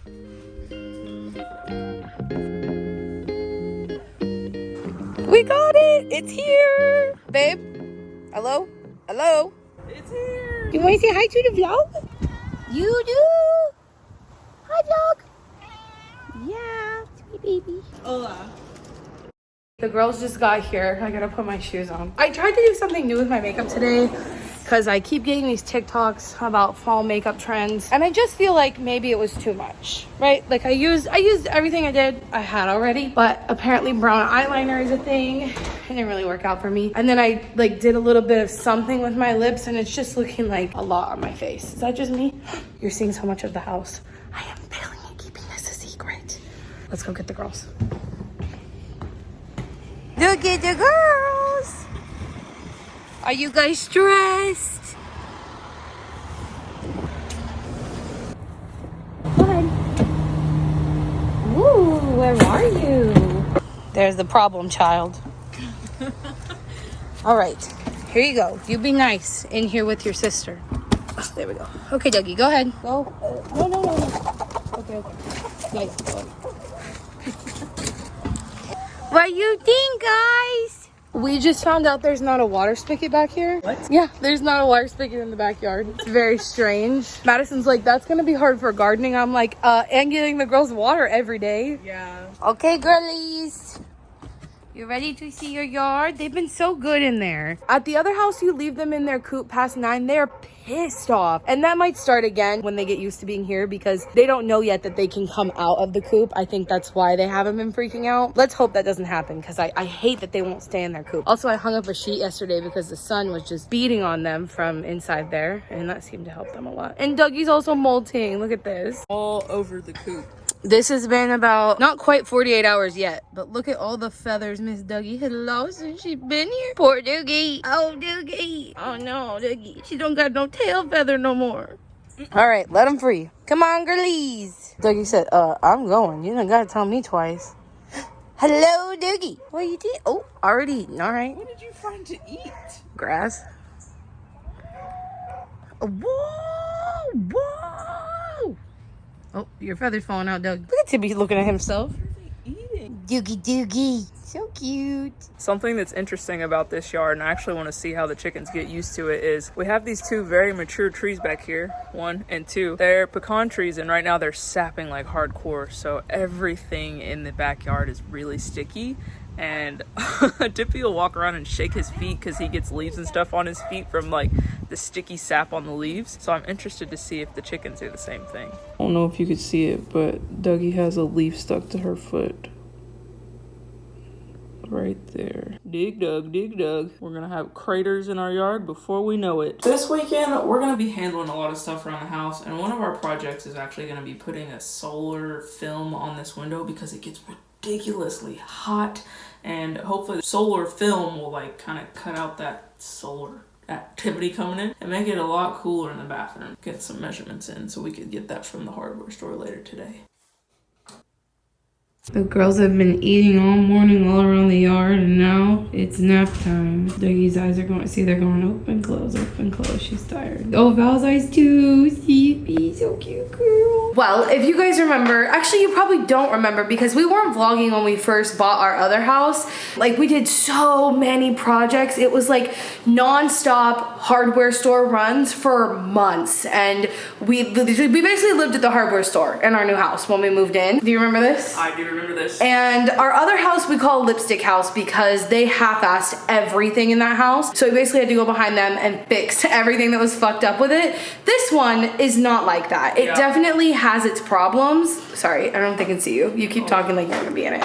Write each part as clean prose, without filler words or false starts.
We got it! It's here! Babe? Hello? Hello? It's here! You want to say hi to the vlog? You do! Hi, vlog! Yeah, sweet baby. Hola. The girls just got here. I gotta put my shoes on. I tried to do something new with my makeup today because I keep getting these TikToks about fall makeup trends, and I just feel like maybe it was too much, right? Like I used everything I had already, but apparently brown eyeliner is a thing. It didn't really work out for me. And then I like did a little bit of something with my lips, and it's just looking like a lot on my face. Is that just me? You're seeing so much of the house. I am failing at keeping this a secret. Let's go get the girls. Look at the girls. Are you guys stressed? Go ahead. Ooh, where are you? There's the problem child. All right, here you go. You be nice in here with your sister. Oh, there we go. Okay, Dougie, go ahead. Go. No. Okay. Nice. Go ahead. What you think, guys? We just found out there's not a water spigot back here. What? Yeah, there's not a water spigot in the backyard. It's very strange. Madison's like, that's gonna be hard for gardening. I'm like, and getting the girls water every day. Yeah. Okay, girlies. You ready to see your yard? They've been so good in there. At the other house, you leave them in their coop past 9. They're pissed off. And that might start again when they get used to being here because they don't know yet that they can come out of the coop. I think that's why they haven't been freaking out. Let's hope that doesn't happen because I hate that they won't stay in their coop. Also, I hung up a sheet yesterday because the sun was just beating on them from inside there. And that seemed to help them a lot. And Dougie's also molting. Look at this. All over the coop. This has been about not quite 48 hours yet, but look at all the feathers Miss Dougie had lost since she's been here. Poor Dougie. Oh, Dougie. Oh, no, Dougie. She don't got no tail feather no more. All right, let them free. Come on, girlies. Dougie said, I'm going. You done got to tell me twice. Hello, Dougie. What you did? Oh, already eaten. All right. What did you find to eat? Grass. Whoa. Oh, your feather's falling out, Doug. Look at Tibby looking at himself. What are they eating? Doogie. So cute. Something that's interesting about this yard, and I actually want to see how the chickens get used to it, is we have these 2 very mature trees back here. 1 and 2. They're pecan trees, and right now they're sapping like hardcore. So everything in the backyard is really sticky. And Dippy will walk around and shake his feet because he gets leaves and stuff on his feet from like the sticky sap on the leaves. So I'm interested to see if the chickens do the same thing. I don't know if you could see it, but Dougie has a leaf stuck to her foot. Right there. Dig dug. We're gonna have craters in our yard before we know it. This weekend, we're gonna be handling a lot of stuff around the house, and one of our projects is actually gonna be putting a solar film on this window because it gets ridiculously hot, and hopefully the solar film will like kind of cut out that solar activity coming in and make it a lot cooler in the bathroom. Get some measurements in so we could get that from the hardware store later today. The girls have been eating all morning all around the yard, and now it's nap time. Dougie's eyes are going, see, they're going open, close. She's tired. Oh, Val's eyes too. Sleepy, so cute, girl. Well, if you guys remember, actually you probably don't remember because we weren't vlogging when we first bought our other house. Like we did so many projects. It was like non-stop hardware store runs for months, and we basically lived at the hardware store in our new house when we moved in. Do you remember this? I do remember this. And our other house we call Lipstick House because they half-assed everything in that house. So we basically had to go behind them and fix everything that was fucked up with it. This one is not like that. It definitely has its problems. Sorry, I don't know if they can see you. You keep talking like you're gonna be in it.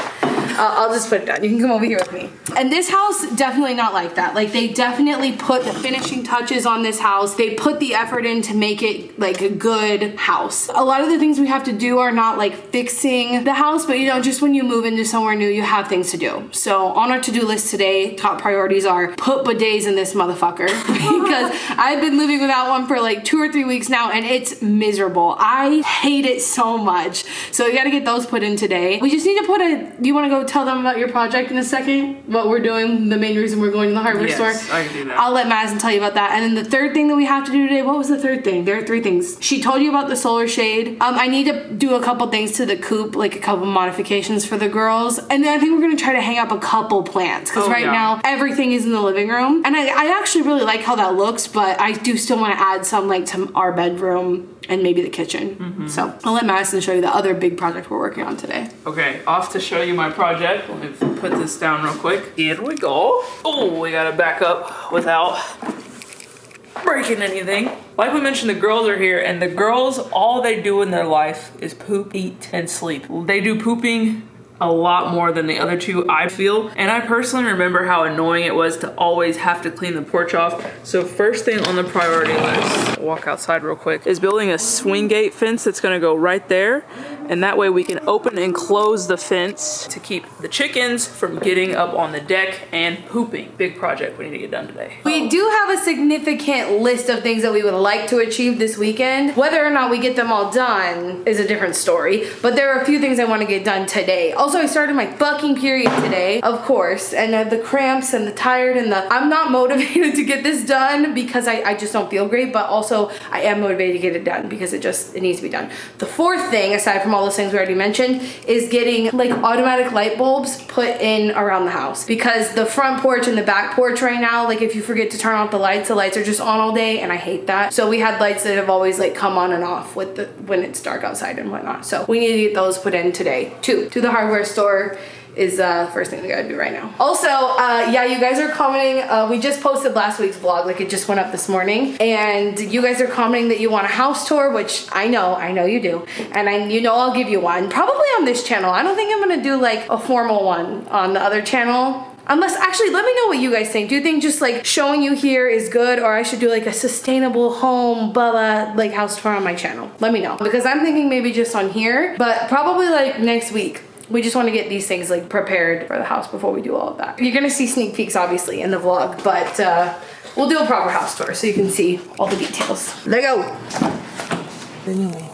I'll just put it down. You can come over here with me. And this house, definitely not like that. Like they definitely put the finishing touches on this house. They put the effort in to make it like a good house. A lot of the things we have to do are not like fixing the house, but you know, just when you move into somewhere new, you have things to do. So on our to-do list today, top priorities are put bidets in this motherfucker because I've been living without one for like 2 or 3 weeks now and it's miserable. I hate it so much. So we gotta get those put in today. We just need to put do you wanna go tell them about your project in a second? What we're doing, the main reason we're going to the hardware store? Yes, I can do that. I'll let Madison tell you about that. And then the third thing that we have to do today, what was the third thing? There are 3 things. She told you about the solar shade. I need to do a couple things to the coop, like a couple modifications for the girls. And then I think we're gonna try to hang up a couple plants. Because now everything is in the living room. And I actually really like how that looks, but I do still want to add some like to our bedroom and maybe the kitchen. So I'll let Madison show you the other big project we're working on today. Okay, off to show you my project. Let me put this down real quick. Here we go. Oh, we gotta back up without breaking anything. Like we mentioned, the girls are here, and the girls, all they do in their life is poop, eat, and sleep. They do pooping a lot more than the other 2, I feel. And I personally remember how annoying it was to always have to clean the porch off. So first thing on the priority list, walk outside real quick, is building a swing gate fence that's gonna go right there. And that way we can open and close the fence to keep the chickens from getting up on the deck and pooping. Big project we need to get done today. We do have a significant list of things that we would like to achieve this weekend. Whether or not we get them all done is a different story, but there are a few things I want to get done today. Also, I started my fucking period today, of course, and the cramps and the tired and I'm not motivated to get this done because I just don't feel great, but also I am motivated to get it done because it needs to be done. The 4th thing, aside from all those things we already mentioned, is getting like automatic light bulbs put in around the house, because the front porch and the back porch right now, like if you forget to turn off the lights are just on all day, and I hate that. So we had lights that have always like come on and off with when it's dark outside and whatnot. So we need to get those put in today. 2, to the hardware store is the first thing we gotta do right now. Also, yeah, you guys are commenting. We just posted last week's vlog, like it just went up this morning, and you guys are commenting that you want a house tour, which I know you do, and I'll give you one, probably on this channel. I don't think I'm gonna do like a formal one on the other channel. Unless, actually, let me know what you guys think. Do you think just like showing you here is good, or I should do like a sustainable home, blah, like house tour on my channel? Let me know, because I'm thinking maybe just on here, but probably like next week. We just want to get these things like prepared for the house before we do all of that. You're gonna see sneak peeks obviously in the vlog, but we'll do a proper house tour so you can see all the details. Let go. Anyway.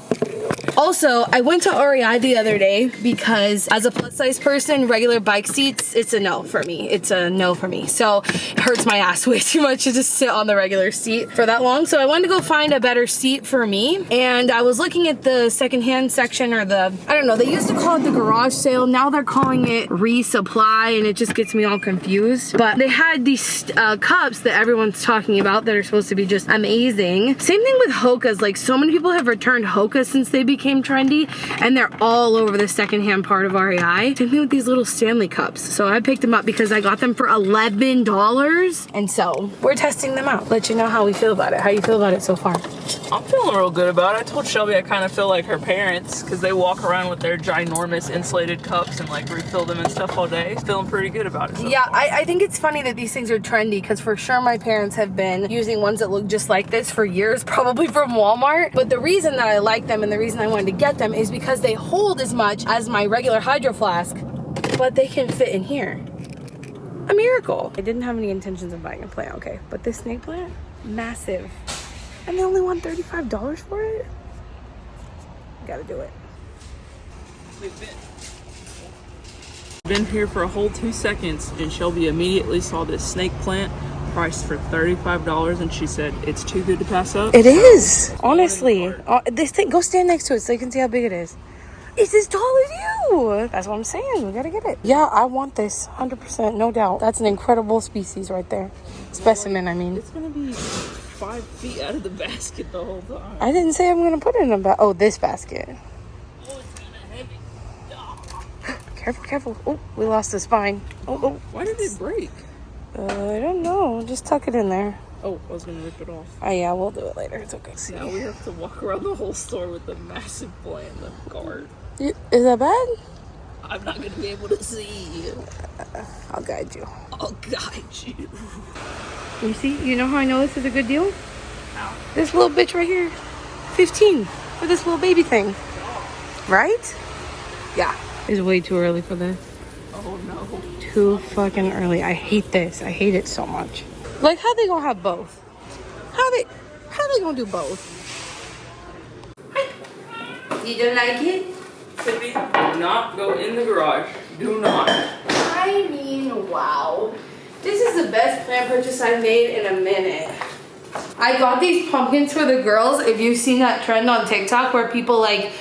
Also, I went to REI the other day because as a plus size person, regular bike seats, it's a no for me. It's a no for me. So it hurts my ass way too much to just sit on the regular seat for that long. So I wanted to go find a better seat for me. And I was looking at the secondhand section, or I don't know, they used to call it the garage sale. Now they're calling it resupply, and it just gets me all confused. But they had these cups that everyone's talking about that are supposed to be just amazing. Same thing with Hokas. Like, so many people have returned Hokas since they became trendy, and they're all over the secondhand part of REI. Same thing with these little Stanley cups. So I picked them up because I got them for $11, and so we're testing them out. Let you know how we feel about it. How you feel about it so far? I'm feeling real good about it. I told Shelby I kind of feel like her parents, because they walk around with their ginormous insulated cups and like refill them and stuff all day. Feeling pretty good about it. Yeah, I think it's funny that these things are trendy, because for sure my parents have been using ones that look just like this for years, probably from Walmart. But the reason that I like them and the reason I wanted to get them is because they hold as much as my regular hydro flask, but they can fit in here. A miracle. I didn't have any intentions of buying a plant, okay, but this snake plant, massive. And they only want $35 for it? Gotta do it. We've been here for a whole 2 seconds, and Shelby immediately saw this snake plant priced for $35, and she said it's too good to pass up. It is, honestly. This thing, go stand next to it so you can see how big it is. It's as tall as you. That's what I'm saying. We gotta get it. Yeah, I want this, 100%, no doubt. That's an incredible species right there. Specimen, I mean. It's gonna be 5 feet out of the basket the whole time. I didn't say I'm gonna put it in a basket. Oh, this basket. Oh, it's kind of heavy. Oh. Careful, careful. Oh, we lost the spine. Oh. Why did it break? I don't know. Just tuck it in there. Oh, I was gonna rip it off. Oh yeah, we'll do it later. It's okay. Now we have to walk around the whole store with a massive plant in the cart. Is that bad? I'm not gonna be able to see. I'll guide you. I'll guide you. You see? You know how I know this is a good deal? How? This little bitch right here. 15 for this little baby thing. Right? Yeah. It's way too early for this. Oh no. Too fucking early. I hate this. I hate it so much. Like, how they gonna have both? How they gonna do both? You don't like it? Shelby, do not go in the garage. Do not. I mean, wow. This is the best plant purchase I've made in a minute. I got these pumpkins for the girls. If you've seen that trend on TikTok where people like,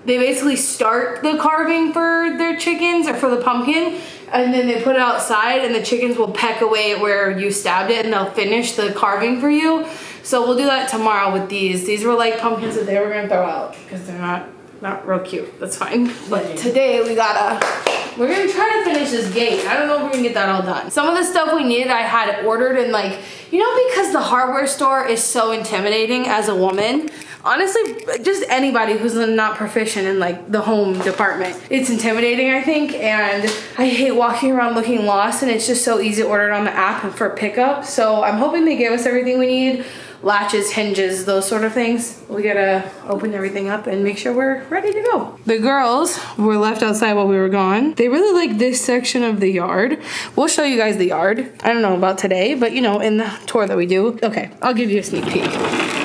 they basically start the carving for their chickens or for the pumpkin, and then they put it outside and the chickens will peck away at where you stabbed it and they'll finish the carving for you. So we'll do that tomorrow with these. These were like pumpkins that they were gonna throw out because they're not real cute. That's fine. But today we're gonna try to finish this gate. I don't know if we're gonna get that all done. Some of the stuff we needed I had ordered, and like, you know, because the hardware store is so intimidating as a woman. Honestly, just anybody who's not proficient in like the home department, it's intimidating, I think, and I hate walking around looking lost, and it's just so easy to order it on the app and for pickup. So I'm hoping they gave us everything we need. Latches, hinges, those sort of things. We gotta open everything up and make sure we're ready to go. The girls were left outside while we were gone. They really like this section of the yard. We'll show you guys the yard. I don't know about today, but you know, in the tour that we do. Okay, I'll give you a sneak peek.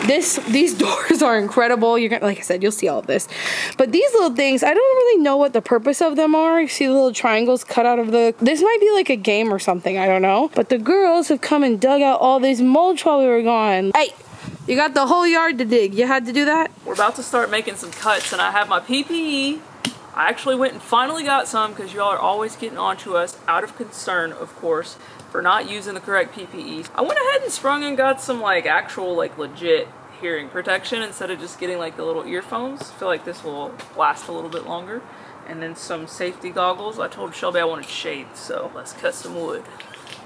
These doors are incredible. You're gonna, like I said, you'll see all of this. But these little things, I don't really know what the purpose of them are. You see the little triangles cut out of this might be like a game or something, I don't know. But the girls have come and dug out all this mulch while we were gone. Hey, you got the whole yard to dig. You had to do that? We're about to start making some cuts, and I have my PPE. I actually went and finally got some because y'all are always getting onto us, out of concern, of course, for not using the correct PPE. I went ahead and sprung and got some like actual like legit hearing protection instead of just getting like the little earphones. I feel like this will last a little bit longer. And then some safety goggles. I told Shelby I wanted shades, so let's cut some wood.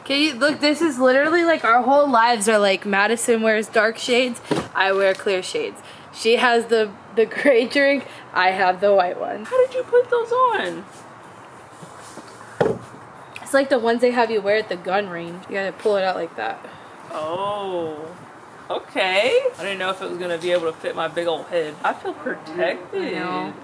Okay, look, this is literally like our whole lives are like Madison wears dark shades, I wear clear shades. She has the gray drink, I have the white one. How did you put those on? It's like the ones they have you wear at the gun range. You gotta pull it out like that. Oh. Okay. I didn't know if it was gonna be able to fit my big old head. I feel protected.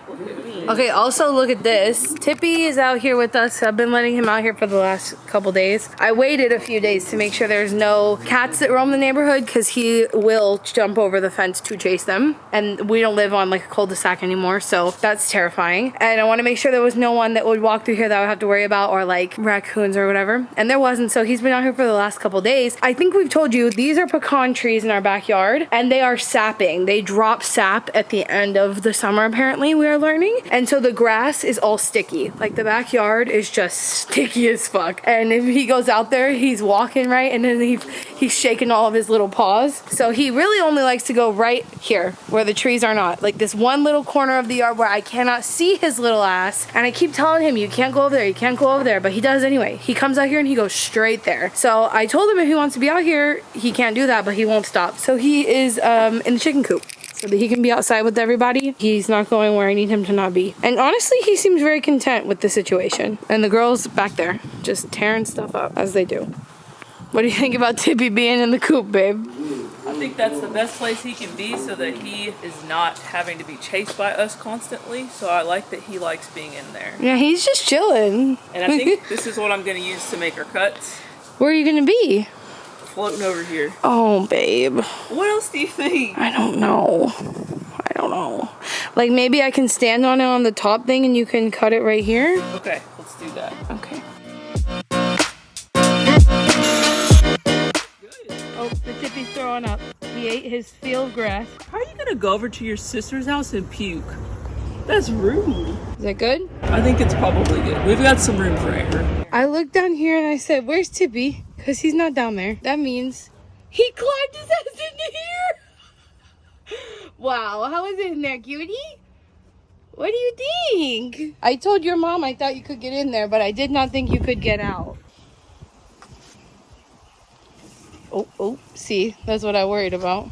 Look at me. Okay, also look at this. Tippy is out here with us. I've been letting him out here for the last couple days. I waited a few days to make sure there's no cats that roam the neighborhood because he will jump over the fence to chase them. And we don't live on like a cul-de-sac anymore, so that's terrifying. And I want to make sure there was no one that would walk through here that I would have to worry about, or like raccoons or whatever. And there wasn't, so he's been out here for the last couple days. I think we've told you these are pecan trees in our backyard, and they are sapping. They drop sap at the end of the summer, apparently, we are learning. And so the grass is all sticky. Like the backyard is just sticky as fuck. And if he goes out there, he's walking right, and then he's shaking all of his little paws. So he really only likes to go right here where the trees are not. Like this one little corner of the yard where I cannot see his little ass. And I keep telling him, you can't go over there, you can't go over there. But he does anyway. He comes out here and he goes straight there. So I told him if he wants to be out here, he can't do that, but he won't stop. So he is in the chicken coop so that he can be outside with everybody. He's not going where I need him to not be. And honestly, he seems very content with the situation. And the girls back there just tearing stuff up as they do. What do you think about Tippy being in the coop, babe? I think that's the best place he can be so that he is not having to be chased by us constantly. So I like that he likes being in there. Yeah, he's just chilling. And I think this is what I'm going to use to make our cuts. Where are you going to be? Floating over here. Oh, babe. What else do you think? I don't know. Like maybe I can stand on it on the top thing and you can cut it right here? Okay, let's do that. Okay. Good. Oh, the Tippy's throwing up. He ate his field grass. How are you gonna go over to your sister's house and puke? That's rude. Is that good? I think it's probably good. We've got some room for error. I looked down here and I said, where's Tippy? Because he's not down there. That means he climbed his ass into here. Wow, how is it in there, cutie? What do you think? I told your mom I thought you could get in there, but I did not think you could get out. Oh, see, that's what I worried about.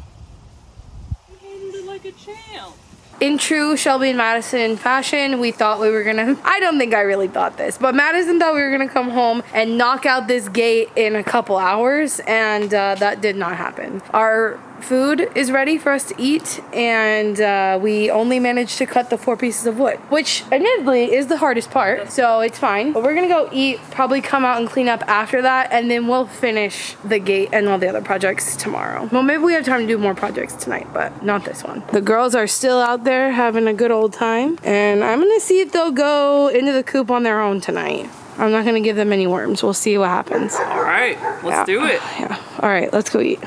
You handled it like a champ. In true Shelby and Madison fashion, we thought we were gonna, I don't think I really thought this, but Madison thought we were gonna come home and knock out this gate in a couple hours, and that did not happen. Our food is ready for us to eat, and we only managed to cut the 4 pieces of wood, which admittedly is the hardest part, so it's fine. But we're gonna go eat, probably come out and clean up after that, and then we'll finish the gate and all the other projects tomorrow. Well, maybe we have time to do more projects tonight, but not this one. The girls are still out there having a good old time, and I'm gonna see if they'll go into the coop on their own tonight. I'm not gonna give them any worms. We'll see what happens. All right, let's do it. Yeah. All right, let's go eat.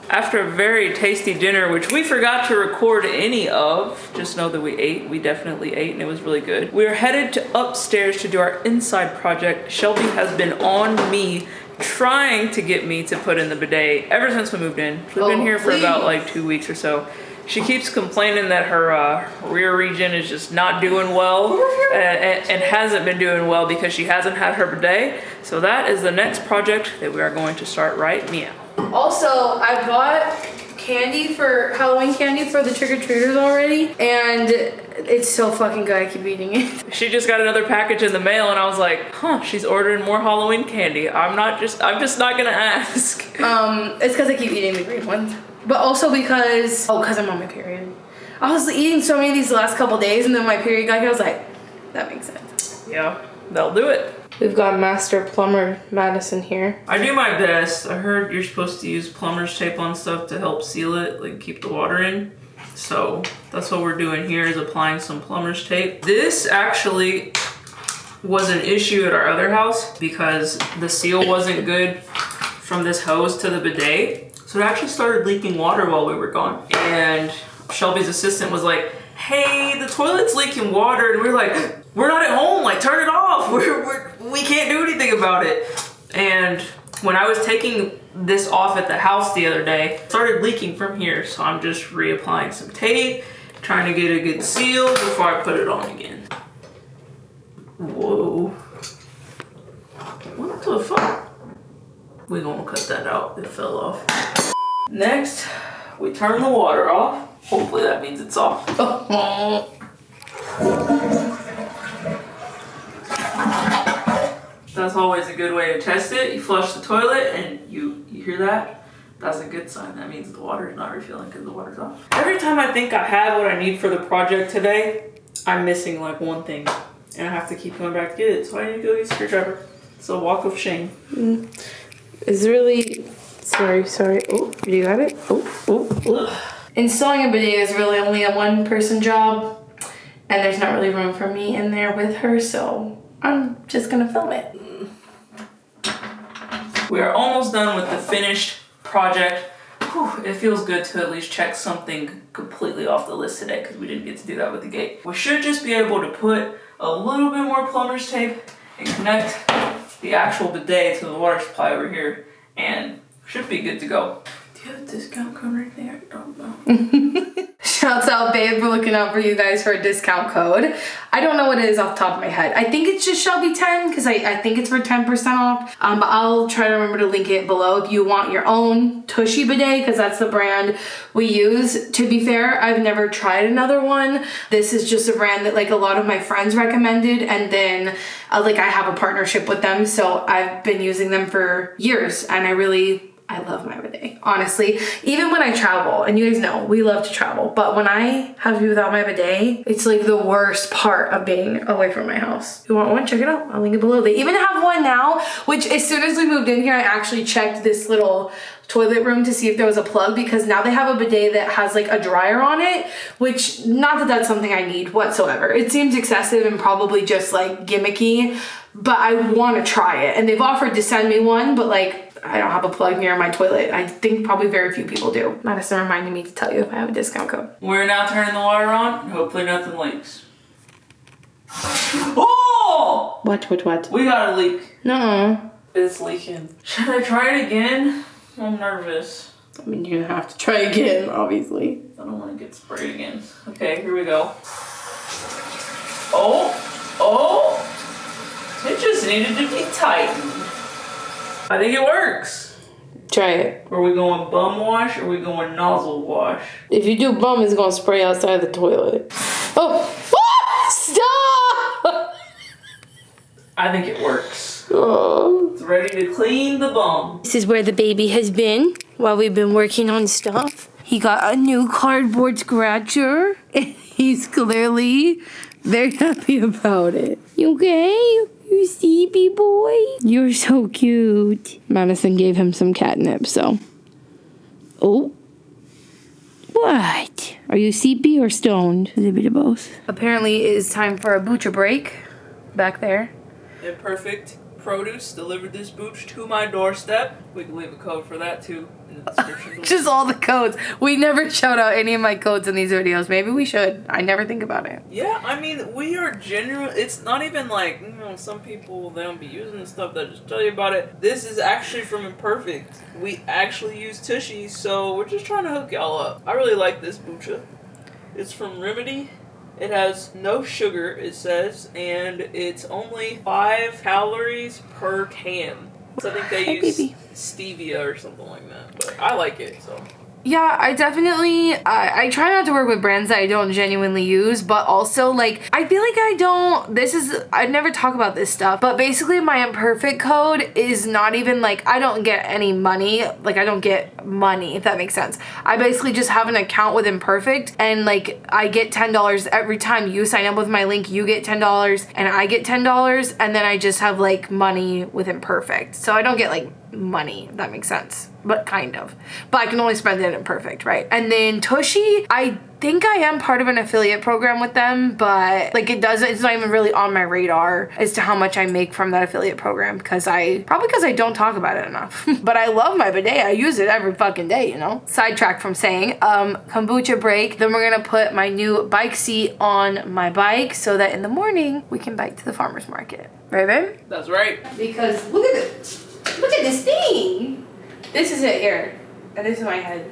After a very tasty dinner, which we forgot to record any of, just know that we ate. We definitely ate, and it was really good. We are headed to upstairs to do our inside project. Shelby has been on me, trying to get me to put in the bidet ever since we moved in. We've been here for about like 2 weeks or so. She keeps complaining that her rear region is just not doing well and hasn't been doing well because she hasn't had her bidet. So that is the next project that we are going to start right meow. Also, I bought candy for Halloween candy for the trick-or-treaters already, and it's so fucking good. I keep eating it. She just got another package in the mail, and I was like, huh, she's ordering more Halloween candy. I'm just not gonna ask. It's because I keep eating the green ones. But also because I'm on my period. I was eating so many of these the last couple days, and then my period got here. I was like, that makes sense. Yeah, that'll do it. We've got Master Plumber Madison here. I do my best. I heard you're supposed to use plumber's tape on stuff to help seal it, like keep the water in. So that's what we're doing here, is applying some plumber's tape. This actually was an issue at our other house because the seal wasn't good from this hose to the bidet. So it actually started leaking water while we were gone. And Shelby's assistant was like, hey, the toilet's leaking water. And we were like, we're not at home, like turn it off. We can't do anything about it. And when I was taking this off at the house the other day, it started leaking from here. So I'm just reapplying some tape, trying to get a good seal before I put it on again. Whoa. What the fuck? We're gonna cut that out, it fell off. Next, we turn the water off. Hopefully that means it's off. That's always a good way to test it. You flush the toilet and you hear that? That's a good sign. That means the water is not refilling because the water's off. Every time I think I have what I need for the project today, I'm missing like one thing. And I have to keep going back to get it. So I need to go get a screwdriver. It's a walk of shame. It's really... Sorry. Oh, you got it? Oh. Installing a bidet is really only a one-person job. And there's not really room for me in there with her, so I'm just gonna film it. We are almost done with the finished project. Whew, it feels good to at least check something completely off the list today because we didn't get to do that with the gate. We should just be able to put a little bit more plumber's tape and connect the actual bidet to the water supply over here, and should be good to go. Do you have a discount code right there? I don't know. Shouts out, babe, for looking out for you guys for a discount code. I don't know what it is off the top of my head. I think it's just Shelby 10 because I think it's for 10% off. But I'll try to remember to link it below if you want your own Tushy bidet because that's the brand we use. To be fair, I've never tried another one. This is just a brand that like a lot of my friends recommended, and then like I have a partnership with them, so I've been using them for years, and I love my bidet, honestly. Even when I travel, and you guys know, we love to travel, but when I have to be without my bidet, it's like the worst part of being away from my house. If you want one, check it out. I'll link it below. They even have one now, which as soon as we moved in here, I actually checked this little toilet room to see if there was a plug, because now they have a bidet that has like a dryer on it, which not that that's something I need whatsoever. It seems excessive and probably just like gimmicky, but I want to try it. And they've offered to send me one, but like, I don't have a plug near my toilet. I think probably very few people do. Madison reminded me to tell you if I have a discount code. We're now turning the water on. Hopefully nothing leaks. Oh! What? We got a leak. No. It's leaking. Should I try it again? I'm nervous. I mean, you're gonna have to try again, obviously. I don't want to get sprayed again. Okay, here we go. Oh! It just needed to be tightened. I think it works. Try it. Are we going bum wash or are we going nozzle wash? If you do bum, it's gonna spray outside the toilet. Oh! Stop! I think it works. Oh. It's ready to clean the bum. This is where the baby has been while we've been working on stuff. He got a new cardboard scratcher, and he's clearly very happy about it. You okay? You sleepy boy? You're so cute. Madison gave him some catnip, so. Oh. What? Are you sleepy or stoned? A bit of both. Apparently it is time for a butcher break back there. Imperfect Produce delivered this booch to my doorstep. We can leave a code for that too in the description. Just all the codes. We never shout out any of my codes in these videos. Maybe we should. I never think about it. Yeah, I mean, we are genuine. It's not even like, you know, some people, they don't be using the stuff, that just tell you about it. This is actually from Imperfect. We actually use Tushy, so we're just trying to hook y'all up. I really like this bucha. It's from Remedy. It has no sugar, it says, and it's only 5 calories per can. So I think they use stevia or something like that, but I like it, so. Yeah, I definitely, I try not to work with brands that I don't genuinely use, but also, like, I feel like I never talk about this stuff, but basically my Imperfect code is not even, like, I don't get any money, like, I don't get money, if that makes sense. I basically just have an account with Imperfect, and, like, I get $10 every time you sign up with my link, you get $10, and I get $10, and then I just have, like, money with Imperfect. So I don't get, like, money, if that makes sense, but kind of. But I can only spend it in Perfect, right? And then Tushy, I think I am part of an affiliate program with them, but like it's not even really on my radar as to how much I make from that affiliate program because I don't talk about it enough. But I love my bidet. I use it every fucking day, you know? Sidetrack from saying, kombucha break. Then we're gonna put my new bike seat on my bike so that in the morning we can bike to the farmer's market. Right, babe? That's right. Because look at it. Look at this thing. This is it here. And this is my head.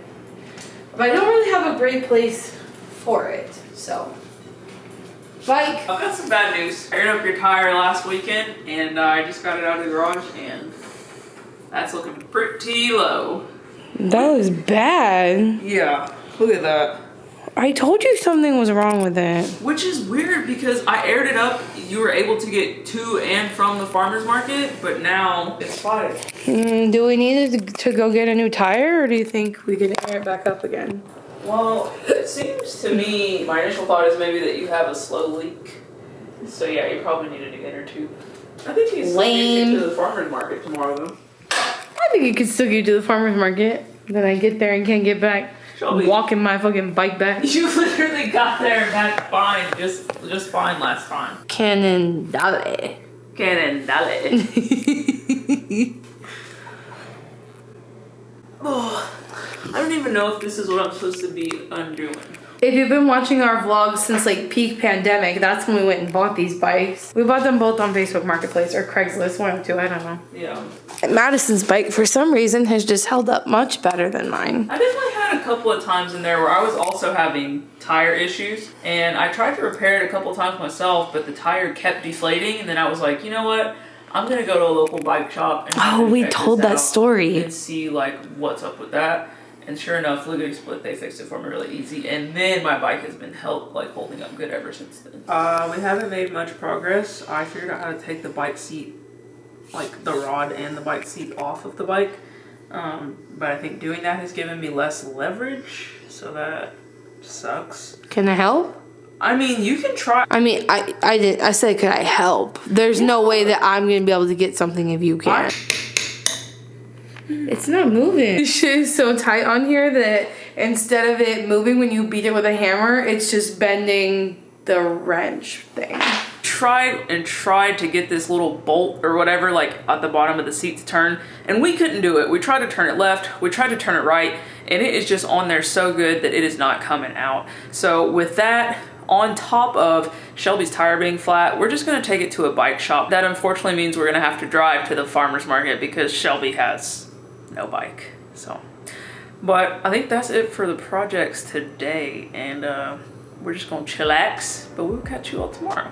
But I don't really have a great place for it. So, bike. I've got some bad news. I aired up your tire last weekend and I just got it out of the garage and that's looking pretty low. That was bad. Yeah, look at that. I told you something was wrong with it. Which is weird because I aired it up. You were able to get to and from the farmer's market, but now it's spotted. Do we need to go get a new tire, or do you think we can air it back up again? Well, it seems to me, my initial thought is maybe that you have a slow leak. So yeah, you probably need a new inner tube. I think you can still get to the farmer's market tomorrow though. I think you can still get to the farmer's market. Then I get there and can't get back. Shelby, walking my fucking bike back. You literally got there and back fine, just fine last time. Cannondale. Oh, I don't even know if this is what I'm supposed to be undoing. If you've been watching our vlogs since like peak pandemic, that's when we went and bought these bikes. We bought them both on Facebook Marketplace or Craigslist, one of two, I don't know. Yeah. Madison's bike, for some reason, has just held up much better than mine. I definitely had a couple of times in there where I was also having tire issues, and I tried to repair it a couple of times myself, but the tire kept deflating, and then I was like, you know what? I'm gonna go to a local bike shop and we told that story and see like what's up with that. And sure enough, lickety split, they fixed it for me really easy. And then my bike has been holding up good ever since then. We haven't made much progress. I figured out how to take the bike seat, like the rod and the bike seat off of the bike. But I think doing that has given me less leverage, so that sucks. Can I help? I mean, you can try. I mean, I said, could I help? There's no way that I'm going to be able to get something if you can't. It's not moving. This shit is so tight on here that instead of it moving when you beat it with a hammer, it's just bending the wrench thing. Tried to get this little bolt or whatever like at the bottom of the seat to turn, and we couldn't do it. We tried to turn it left, we tried to turn it right, and it is just on there so good that it is not coming out. So with that, on top of Shelby's tire being flat, we're just gonna take it to a bike shop. That unfortunately means we're gonna have to drive to the farmer's market because Shelby has no bike. So, but I think that's it for the projects today, and we're just gonna chillax, but we'll catch you all tomorrow.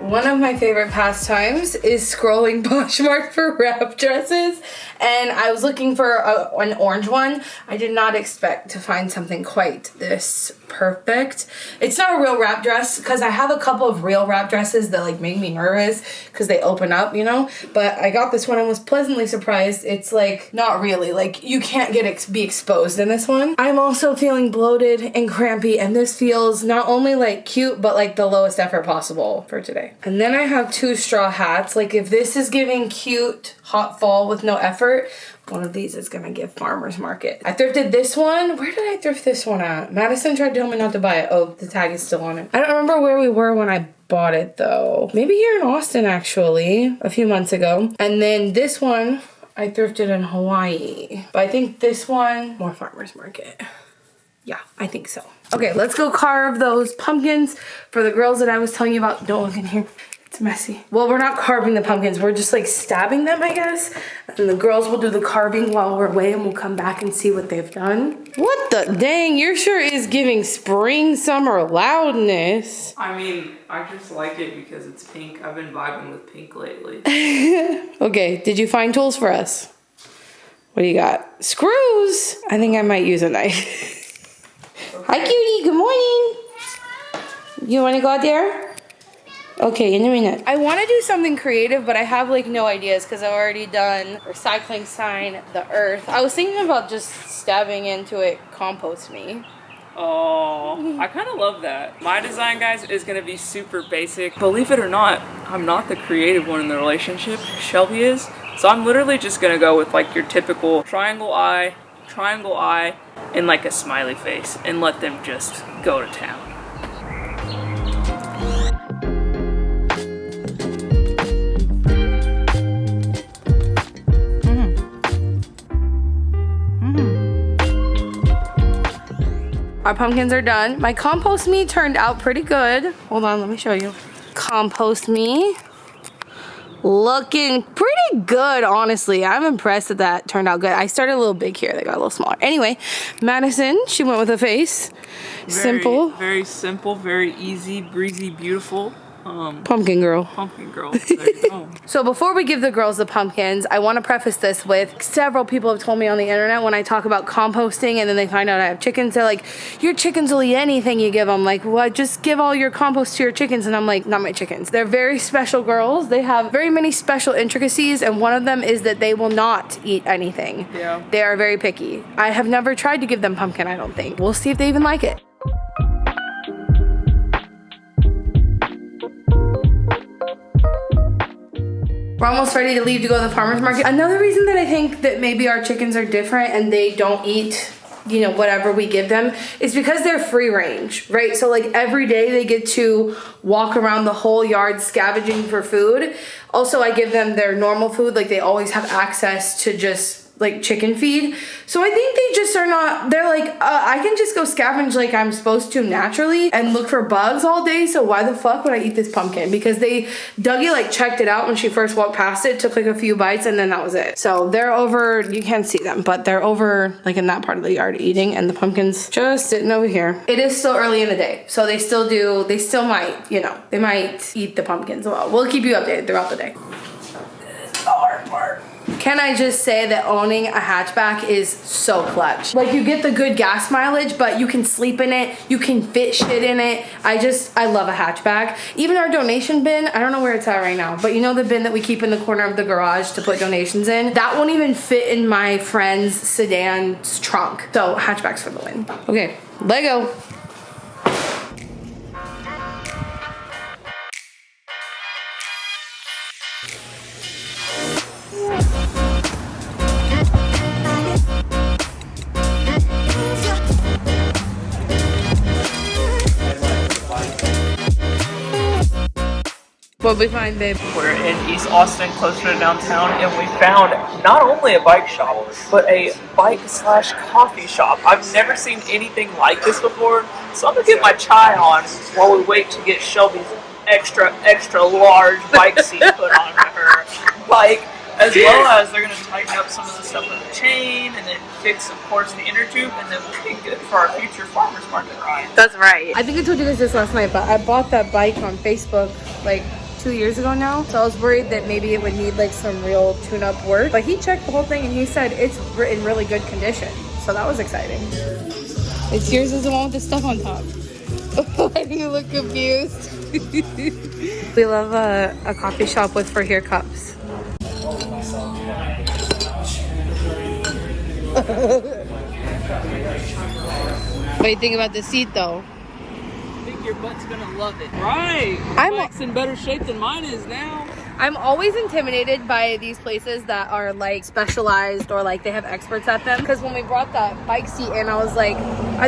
One of my favorite pastimes is scrolling Poshmark for wrap dresses, and I was looking for an orange one. I did not expect to find something quite this perfect. It's not a real wrap dress because I have a couple of real wrap dresses that like make me nervous because they open up, you know, but I got this one and was pleasantly surprised. It's like not really, like you can't be exposed in this one. I'm also feeling bloated and crampy, and this feels not only like cute but like the lowest effort possible for today. And then I have 2 straw hats. Like if this is giving cute hot fall with no effort, one of these is gonna give farmer's market. I thrifted this one. Where did I thrift this one at? Madison tried to tell me not to buy it. Oh, the tag is still on it. I don't remember where we were when I bought it though. Maybe here in Austin actually, a few months ago. And then this one I thrifted in Hawaii. But I think this one, more farmer's market. Yeah, I think so. Okay, let's go carve those pumpkins for the girls that I was telling you about. Don't look in here. It's messy. Well, we're not carving the pumpkins. We're just like stabbing them, I guess. And the girls will do the carving while we're away, and we'll come back and see what they've done. What the dang? Your shirt is giving spring, summer loudness. I mean, I just like it because it's pink. I've been vibing with pink lately. Okay, did you find tools for us? What do you got? Screws. I think I might use a knife. Hi, cutie. Good morning. You want to go out there? Okay, in a minute. I want to do something creative, but I have like no ideas because I've already done recycling sign, the earth. I was thinking about just stabbing into it, compost me. Oh, I kind of love that. My design, guys, is going to be super basic. Believe it or not, I'm not the creative one in the relationship. Shelby is. So I'm literally just going to go with like your typical triangle eye, and like a smiley face, and let them just go to town. Our pumpkins are done. My compost me turned out pretty good. Hold on, let me show you. Compost me. Looking pretty good, honestly. I'm impressed that turned out good. I started a little big here. They got a little smaller. Anyway, Madison, she went with a face. Simple. Very simple, very easy, breezy, beautiful. Pumpkin girl. Pumpkin girl. There you go. So before we give the girls the pumpkins, I want to preface this with several people have told me on the internet when I talk about composting and then they find out I have chickens, they're like, your chickens will eat anything you give them. Like, well, just give all your compost to your chickens. And I'm like, not my chickens. They're very special girls. They have very many special intricacies, and one of them is that they will not eat anything. Yeah. They are very picky. I have never tried to give them pumpkin, I don't think. We'll see if they even like it. We're almost ready to leave to go to the farmer's market. Another reason that I think that maybe our chickens are different and they don't eat, you know, whatever we give them is because they're free range, right? So like every day they get to walk around the whole yard scavenging for food. Also, I give them their normal food. Like they always have access to just like chicken feed. So I think they just are not, they're like, I can just go scavenge like I'm supposed to naturally and look for bugs all day. So why the fuck would I eat this pumpkin? Because Dougie like checked it out when she first walked past it, took like a few bites, and then that was it. So they're over, you can't see them, but they're over like in that part of the yard eating, and the pumpkin's just sitting over here. It is still early in the day. So they still might, you know, they might eat the pumpkins. Well, we'll keep you updated throughout the day. This is the hard part. Can I just say that owning a hatchback is so clutch. Like you get the good gas mileage, but you can sleep in it, you can fit shit in it. I love a hatchback. Even our donation bin, I don't know where it's at right now, but you know the bin that we keep in the corner of the garage to put donations in? That won't even fit in my friend's sedan's trunk. So hatchbacks for the win. Okay, Lego. What'd we find, babe? We're in East Austin, closer to downtown, and we found not only a bike shop, but a bike/coffee shop. I've never seen anything like this before, so I'm gonna get my chai on while we wait to get Shelby's extra large bike seat put on her bike, as well as they're gonna tighten up some of the stuff on the chain, and then fix, of course, the inner tube, and then we'll be good for our future farmer's market ride. That's right. I think I told you guys this last night, but I bought that bike on Facebook like 2 years ago now. So I was worried that maybe it would need like some real tune-up work. But he checked the whole thing and he said it's in really good condition. So that was exciting. It's yours is the one with the stuff on top. Why do you look confused? We love a coffee shop with for here cups. What do you think about the seat though? I think your butt's gonna love it. Right. I'm bike's in better shape than mine is now. I'm always intimidated by these places that are like specialized or like they have experts at them. Because when we brought that bike seat in, I was like,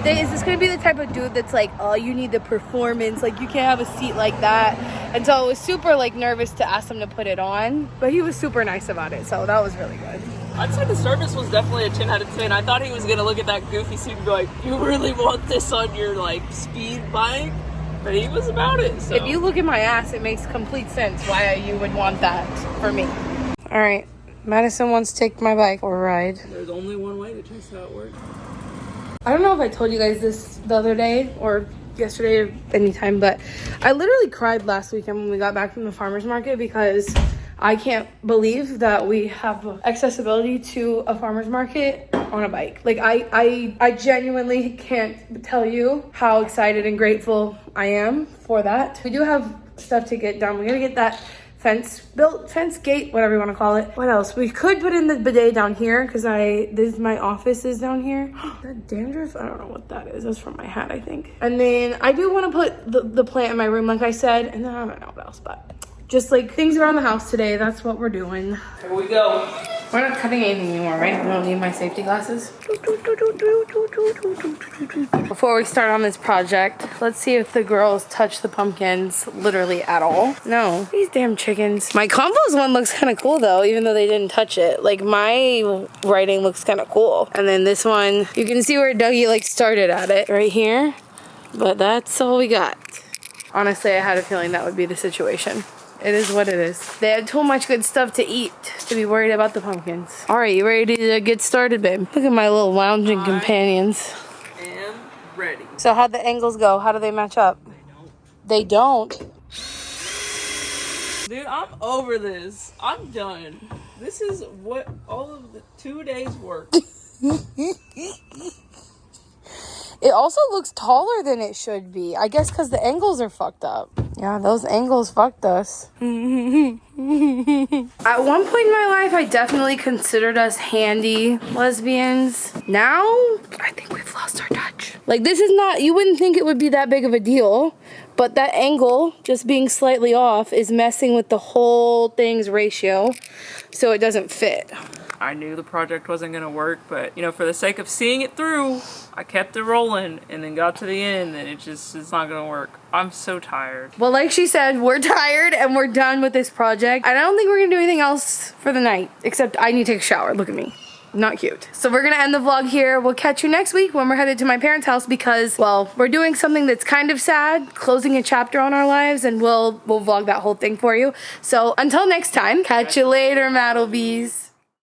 is this gonna be the type of dude that's like, oh, you need the performance, like you can't have a seat like that? And so I was super like nervous to ask him to put it on, but he was super nice about it, so that was really good. I'd say the service was definitely a 10 out of 10. I thought he was gonna look at that goofy seat and be like, you really want this on your like speed bike? But he was about it. So. If you look at my ass, it makes complete sense why you would want that for me. All right, Madison wants to take my bike for a ride. There's only one way to test how it works. I don't know if I told you guys this the other day or yesterday or anytime, but I literally cried last weekend when we got back from the farmer's market because I can't believe that we have accessibility to a farmer's market on a bike. Like I genuinely can't tell you how excited and grateful I am for that. We do have stuff to get done. We're gonna get that fence gate, whatever you want to call it. What else? We could put in the bidet down here because my office is down here. That dandruff? I don't know what that is. That's from my hat, I think. And then I do want to put the plant in my room, like I said, and then I don't know what else, but just like things around the house today. That's what we're doing. Here we go. We're not cutting anything anymore, right? I don't need my safety glasses. Before we start on this project, let's see if the girls touch the pumpkins literally at all. No, these damn chickens. My compost one looks kind of cool though, even though they didn't touch it. Like my writing looks kind of cool. And then this one, you can see where Dougie like started at it right here. But that's all we got. Honestly, I had a feeling that would be the situation. It is what it is. They had too much good stuff to eat to be worried about the pumpkins. All right, you ready to get started, babe? Look at my little lounging companions. I am ready. So how'd the angles go? How do they match up? They don't. Dude, I'm over this. I'm done. This is what all of the 2 days work. It also looks taller than it should be. I guess because the angles are fucked up. Yeah, those angles fucked us. At one point in my life, I definitely considered us handy lesbians. Now, I think we've lost our touch. Like, this is not, you wouldn't think it would be that big of a deal, but that angle, just being slightly off, is messing with the whole thing's ratio, so it doesn't fit. I knew the project wasn't going to work, but, you know, for the sake of seeing it through, I kept it rolling and then got to the end and it's not going to work. I'm so tired. Well, like she said, we're tired and we're done with this project. And I don't think we're going to do anything else for the night, except I need to take a shower. Look at me. Not cute. So we're going to end the vlog here. We'll catch you next week when we're headed to my parents' house because, well, we're doing something that's kind of sad, closing a chapter on our lives, and we'll vlog that whole thing for you. So until next time, catch you later, Maddlebees.